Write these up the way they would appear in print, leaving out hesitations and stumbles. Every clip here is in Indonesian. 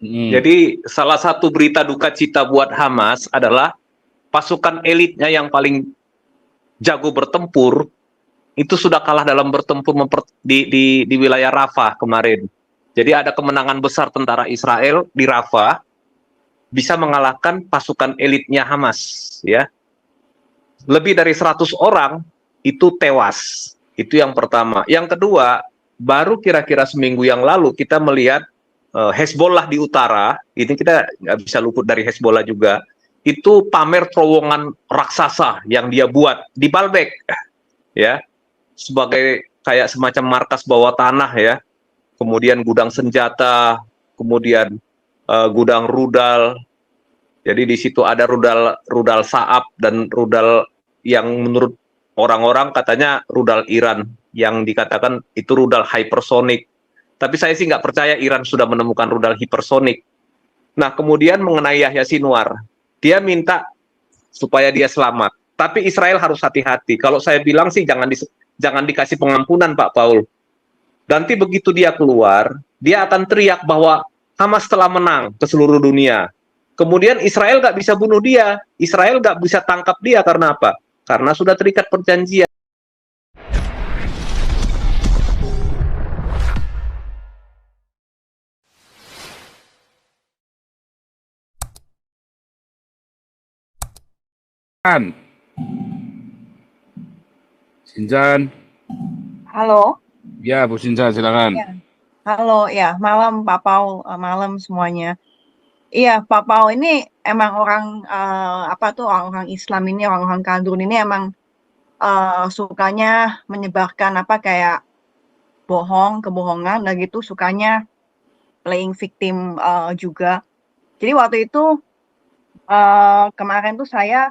Jadi salah satu berita duka cita buat Hamas adalah pasukan elitnya yang paling jago bertempur itu sudah kalah dalam bertempur di wilayah Rafah kemarin. Jadi ada kemenangan besar tentara Israel di Rafah bisa mengalahkan pasukan elitnya Hamas, ya. Lebih dari 100 orang itu tewas. Itu yang pertama. Yang kedua, baru kira-kira seminggu yang lalu kita melihat Hezbollah di utara, ini kita nggak bisa luput dari Hezbollah juga, itu pamer terowongan raksasa yang dia buat di Baalbek, ya, sebagai kayak semacam markas bawah tanah, ya, kemudian gudang senjata, kemudian gudang rudal. Jadi di situ ada rudal Saab dan rudal yang menurut orang-orang katanya rudal Iran yang dikatakan itu rudal hypersonic. Tapi saya sih nggak percaya Iran sudah menemukan rudal hypersonic. Nah, kemudian mengenai Yahya Sinwar, dia minta supaya dia selamat. Tapi Israel harus hati-hati. Kalau saya bilang sih jangan dikasih pengampunan, Pak Paul. Nanti begitu dia keluar, dia akan teriak bahwa Hamas telah menang ke seluruh dunia. Kemudian Israel nggak bisa bunuh dia, Israel nggak bisa tangkap dia karena apa? Karena sudah terikat perjanjian. Sinjan, Halo, ya Bu Sinjan silakan. ya. Halo, ya, malam Pak Paul, malam semuanya. Iya, Pak Paul ini emang orang Islam ini, orang-orang kaldun ini emang sukanya menyebarkan kayak kebohongan, dan gitu sukanya playing victim juga. Jadi waktu itu kemarin tuh saya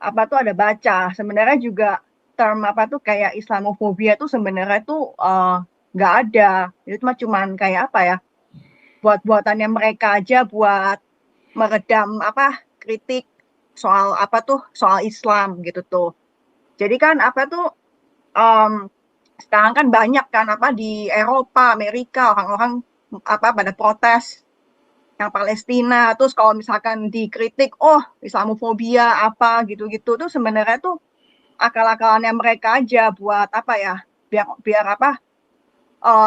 ada baca sebenarnya juga term kayak Islamofobia tuh sebenarnya tuh nggak ada. Itu cuman kayak buat-buatannya mereka aja buat meredam kritik soal soal Islam gitu tuh. Jadi kan sekarang kan banyak kan di Eropa, Amerika orang-orang pada protes yang Palestina, terus kalau misalkan dikritik, oh Islamofobia apa gitu-gitu tuh sebenarnya tuh akal-akalannya mereka aja buat biar biar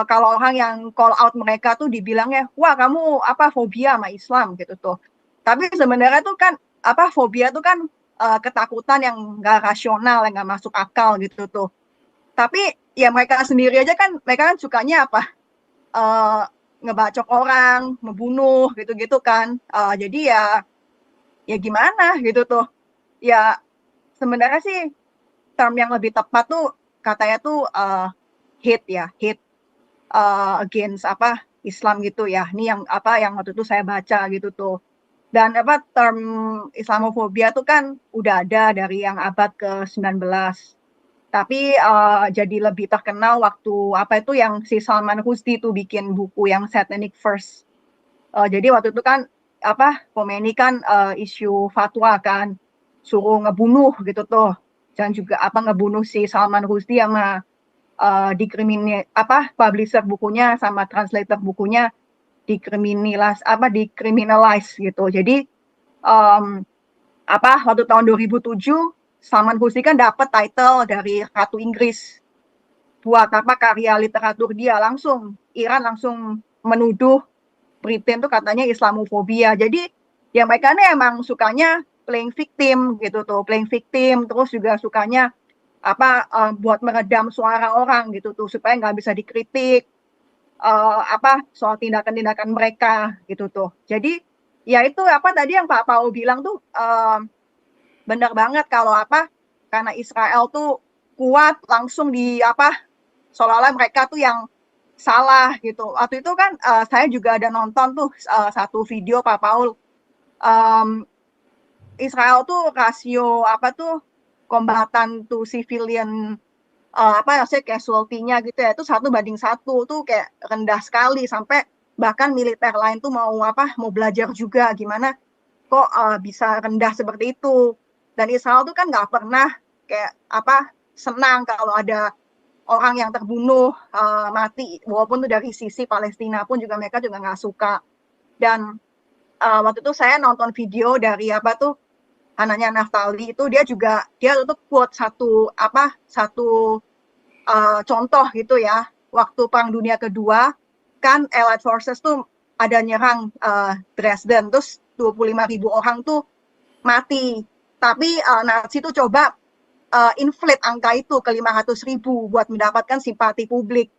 kalau orang yang call out mereka tuh dibilangnya, wah kamu fobia sama Islam gitu tuh. Tapi sebenarnya tuh kan fobia tuh kan ketakutan yang nggak rasional, yang nggak masuk akal gitu tuh. Tapi ya mereka sendiri aja kan, mereka kan sukanya eh, ngebacok orang, membunuh gitu-gitu kan. Jadi ya gimana gitu tuh. Ya sebenarnya sih term yang lebih tepat tuh katanya tuh hate against Islam gitu ya. Ini yang waktu itu saya baca gitu tuh. Dan term Islamofobia tuh kan udah ada dari yang abad ke-19. Tapi jadi lebih terkenal waktu itu yang si Salman Rushdie tuh bikin buku yang Satanic Verse. Jadi waktu itu kan Khomeini kan isu fatwa kan suruh ngebunuh gitu tuh, dan juga ngebunuh si Salman Rushdie sama publisher bukunya sama translator bukunya dikriminalize gitu. Jadi waktu tahun 2007 Salman Rushdie kan dapat title dari Ratu Inggris buat karya literatur dia, Iran langsung menuduh Britain tuh katanya Islamofobia. Jadi ya mereka ini emang sukanya playing victim gitu tuh, playing victim, terus juga sukanya buat meredam suara orang gitu tuh supaya nggak bisa dikritik soal tindakan-tindakan mereka gitu tuh. Jadi ya itu tadi yang Pak Paul bilang tuh benar banget kalau karena Israel tuh kuat langsung di seolah-olah mereka tuh yang salah gitu. Waktu itu kan saya juga ada nonton tuh satu video Pak Paul. Israel tuh rasio kombatan tuh civilian casualty-nya gitu ya, itu 1:1 tuh kayak rendah sekali, sampai bahkan militer lain tuh mau belajar juga gimana kok bisa rendah seperti itu. Dan Israel tuh kan nggak pernah kayak senang kalau ada orang yang terbunuh mati, walaupun tuh dari sisi Palestina pun juga mereka juga nggak suka. Dan waktu itu saya nonton video dari anaknya Naftali itu, dia tuh quote satu contoh gitu ya, waktu Perang Dunia Kedua kan Allied Forces tuh ada nyerang Dresden, terus 25.000 orang tuh mati. Tapi Nazi tuh coba inflate angka itu ke 500.000 buat mendapatkan simpati publik.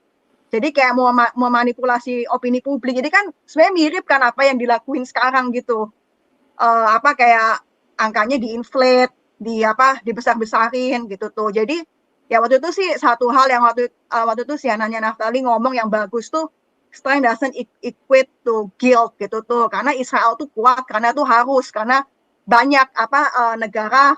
Jadi kayak mau memanipulasi opini publik. Jadi kan sebenarnya mirip kan apa yang dilakuin sekarang gitu. Kayak angkanya diinflate, dibesar-besarin gitu tuh. Jadi ya waktu itu sih satu hal yang waktu itu si anaknya Naftali ngomong yang bagus tuh, strength doesn't equate to guilt gitu tuh. Karena Israel tuh kuat, karena tuh harus, karena banyak negara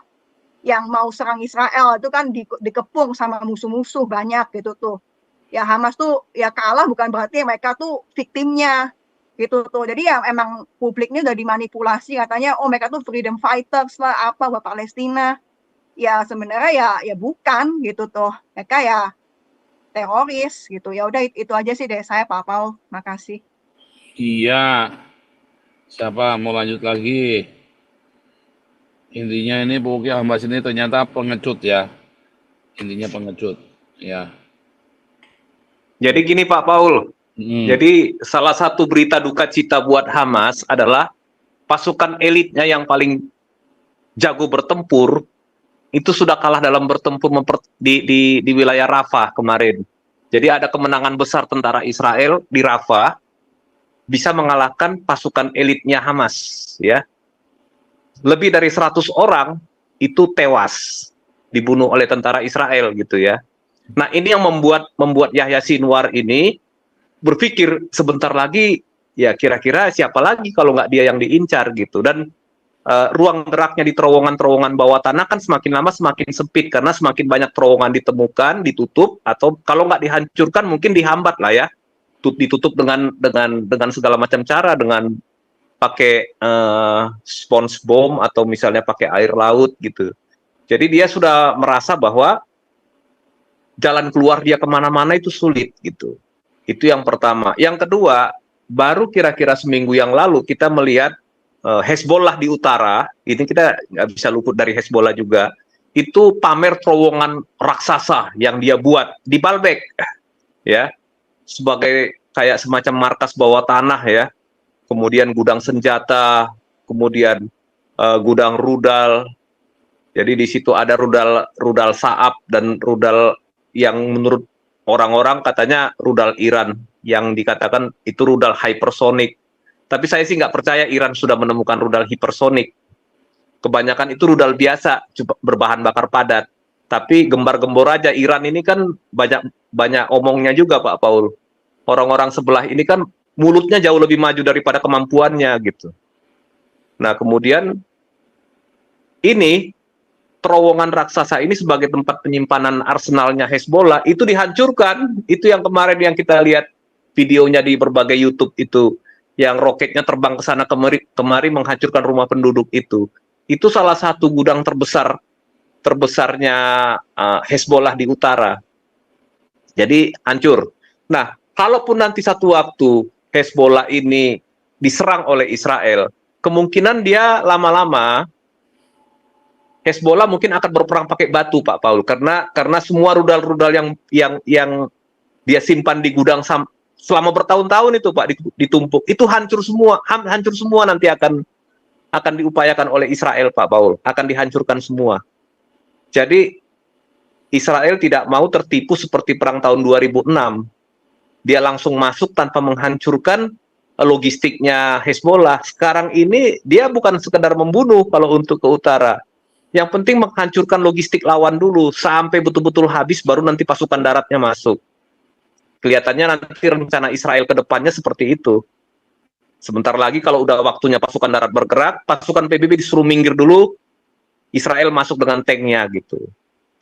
yang mau serang Israel itu kan dikepung sama musuh-musuh banyak gitu tuh. Ya Hamas tuh ya kalah bukan berarti mereka tuh viktimnya gitu tuh. Jadi ya emang publiknya udah dimanipulasi, katanya oh mereka tuh freedom fighters lah buat Palestina. Ya sebenarnya ya bukan gitu tuh. Mereka ya teroris gitu. Ya udah itu aja sih dari saya Pak Paul. Makasih. Iya. Siapa mau lanjut lagi? Intinya ini pokoknya Hamas ini ternyata pengecut ya. Intinya pengecut. Ya. Jadi gini Pak Paul, Hmm. jadi salah satu berita duka cita buat Hamas adalah pasukan elitnya yang paling jago bertempur itu sudah kalah dalam bertempur di wilayah Rafah kemarin. Jadi ada kemenangan besar tentara Israel di Rafah, bisa mengalahkan pasukan elitnya Hamas, ya. Lebih dari 100 orang itu tewas, dibunuh oleh tentara Israel gitu ya. Nah, ini yang membuat Yahya Sinwar ini berpikir sebentar lagi ya kira-kira siapa lagi kalau nggak dia yang diincar gitu. Dan ruang geraknya di terowongan-terowongan bawah tanah kan semakin lama semakin sempit karena semakin banyak terowongan ditemukan, ditutup, atau kalau nggak dihancurkan mungkin dihambat lah ya, ditutup dengan segala macam cara, dengan pakai sponge bomb atau misalnya pakai air laut gitu. Jadi dia sudah merasa bahwa jalan keluar dia kemana-mana itu sulit gitu. Itu yang pertama. Yang kedua, baru kira-kira seminggu yang lalu kita melihat Hezbollah di utara, ini kita nggak bisa luput dari Hezbollah juga, itu pamer terowongan raksasa yang dia buat di Baalbek, ya, sebagai kayak semacam markas bawah tanah ya, kemudian gudang senjata, kemudian gudang rudal. Jadi di situ ada rudal Saab dan rudal yang menurut orang-orang katanya rudal Iran, yang dikatakan itu rudal hypersonic. Tapi saya sih nggak percaya Iran sudah menemukan rudal hipersonik. Kebanyakan itu rudal biasa, berbahan bakar padat. Tapi gembar-gembor aja, Iran ini kan banyak omongnya juga Pak Paul. Orang-orang sebelah ini kan mulutnya jauh lebih maju daripada kemampuannya gitu. Nah kemudian ini terowongan raksasa ini sebagai tempat penyimpanan arsenalnya Hezbollah itu dihancurkan. Itu yang kemarin yang kita lihat videonya di berbagai YouTube itu, yang roketnya terbang ke sana kemari menghancurkan rumah penduduk itu. Itu salah satu gudang terbesarnya Hezbollah di utara. Jadi hancur. Nah, kalaupun nanti satu waktu Hezbollah ini diserang oleh Israel, kemungkinan dia lama-lama Hezbollah mungkin akan berperang pakai batu Pak Paul, karena semua rudal-rudal yang dia simpan di gudang selama bertahun-tahun itu Pak ditumpuk, itu hancur semua nanti akan diupayakan oleh Israel Pak Paul, akan dihancurkan semua. Jadi Israel tidak mau tertipu seperti perang tahun 2006. Dia langsung masuk tanpa menghancurkan logistiknya Hezbollah. Sekarang ini dia bukan sekedar membunuh kalau untuk ke utara. Yang penting menghancurkan logistik lawan dulu sampai betul-betul habis, baru nanti pasukan daratnya masuk. Kelihatannya nanti rencana Israel ke depannya seperti itu. Sebentar lagi kalau udah waktunya pasukan darat bergerak, pasukan PBB disuruh minggir dulu, Israel masuk dengan tanknya gitu.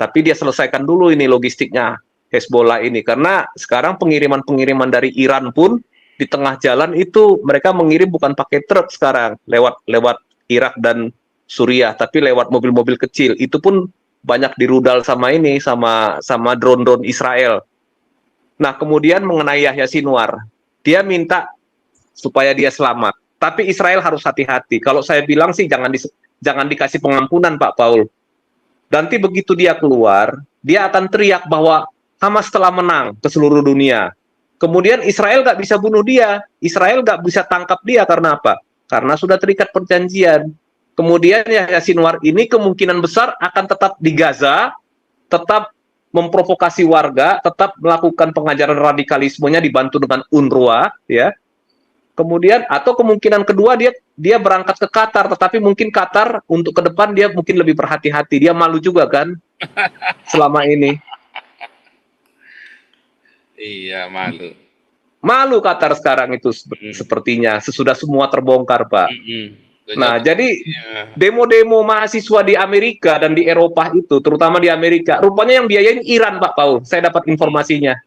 Tapi dia selesaikan dulu ini logistiknya Hezbollah ini, karena sekarang pengiriman dari Iran pun di tengah jalan itu mereka mengirim bukan pakai truk sekarang, lewat Irak dan Suriah, tapi lewat mobil-mobil kecil. Itu pun banyak dirudal sama drone-drone Israel. Nah, kemudian mengenai Yahya Sinwar, dia minta supaya dia selamat. Tapi Israel harus hati-hati. Kalau saya bilang sih jangan dikasih pengampunan Pak Paul. Nanti begitu dia keluar, dia akan teriak bahwa Hamas telah menang ke seluruh dunia. Kemudian Israel nggak bisa bunuh dia, Israel nggak bisa tangkap dia karena apa? Karena sudah terikat perjanjian. Kemudian Yahya Sinwar ini kemungkinan besar akan tetap di Gaza, tetap memprovokasi warga, tetap melakukan pengajaran radikalismenya dibantu dengan UNRWA, ya. Kemudian atau kemungkinan kedua dia berangkat ke Qatar, tetapi mungkin Qatar untuk ke depan dia mungkin lebih berhati-hati. Dia malu juga kan selama ini. Iya, malu. Malu Qatar sekarang itu sepertinya sesudah semua terbongkar, Pak. Nah, jadi demo-demo mahasiswa di Amerika dan di Eropa itu, terutama di Amerika, rupanya yang biayain Iran, Pak Paul. Saya dapat informasinya.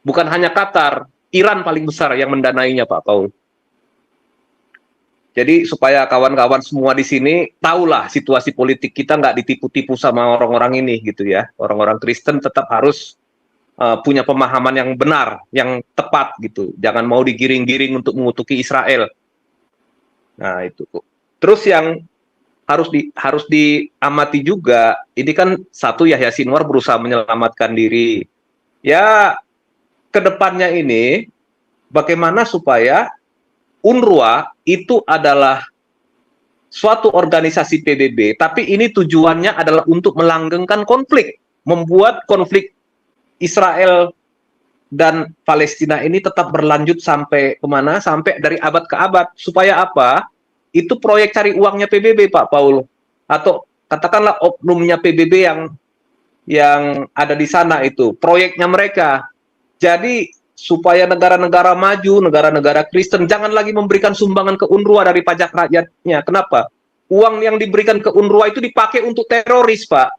Bukan hanya Qatar, Iran paling besar yang mendanainya, Pak Paul. Jadi supaya kawan-kawan semua di sini tahulah situasi politik kita nggak ditipu-tipu sama orang-orang ini gitu ya. Orang-orang Kristen tetap harus punya pemahaman yang benar, yang tepat gitu. Jangan mau digiring-giring untuk mengutuki Israel. Nah itu. Terus yang harus diamati juga, ini kan satu Yahya Sinwar berusaha menyelamatkan diri. Ya kedepannya ini bagaimana supaya UNRWA itu adalah suatu organisasi PBB, tapi ini tujuannya adalah untuk melanggengkan konflik, membuat konflik Israel dan Palestina ini tetap berlanjut sampai kemana? Sampai dari abad ke abad. Supaya apa? Itu proyek cari uangnya PBB, Pak Paul. Atau katakanlah oknumnya PBB yang ada di sana itu. Proyeknya mereka. Jadi supaya negara-negara maju, negara-negara Kristen jangan lagi memberikan sumbangan ke UNRWA dari pajak rakyatnya. Kenapa? Uang yang diberikan ke UNRWA itu dipakai untuk teroris, Pak.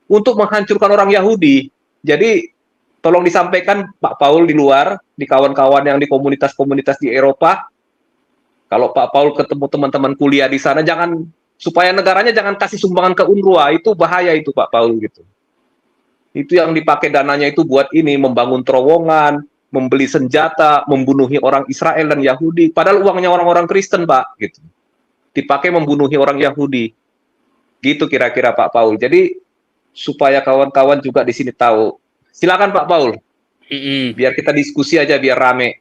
Untuk menghancurkan orang Yahudi. Jadi tolong disampaikan Pak Paul di luar, di kawan-kawan yang di komunitas-komunitas di Eropa, kalau Pak Paul ketemu teman-teman kuliah di sana, supaya negaranya jangan kasih sumbangan ke UNRWA, itu bahaya itu Pak Paul gitu. Itu yang dipakai dananya itu buat ini, membangun terowongan, membeli senjata, membunuhi orang Israel dan Yahudi, padahal uangnya orang-orang Kristen Pak, gitu. Dipakai membunuhi orang Yahudi. Gitu kira-kira Pak Paul. Jadi supaya kawan-kawan juga di sini tahu. Silakan Pak Paul. Biar kita diskusi aja biar rame.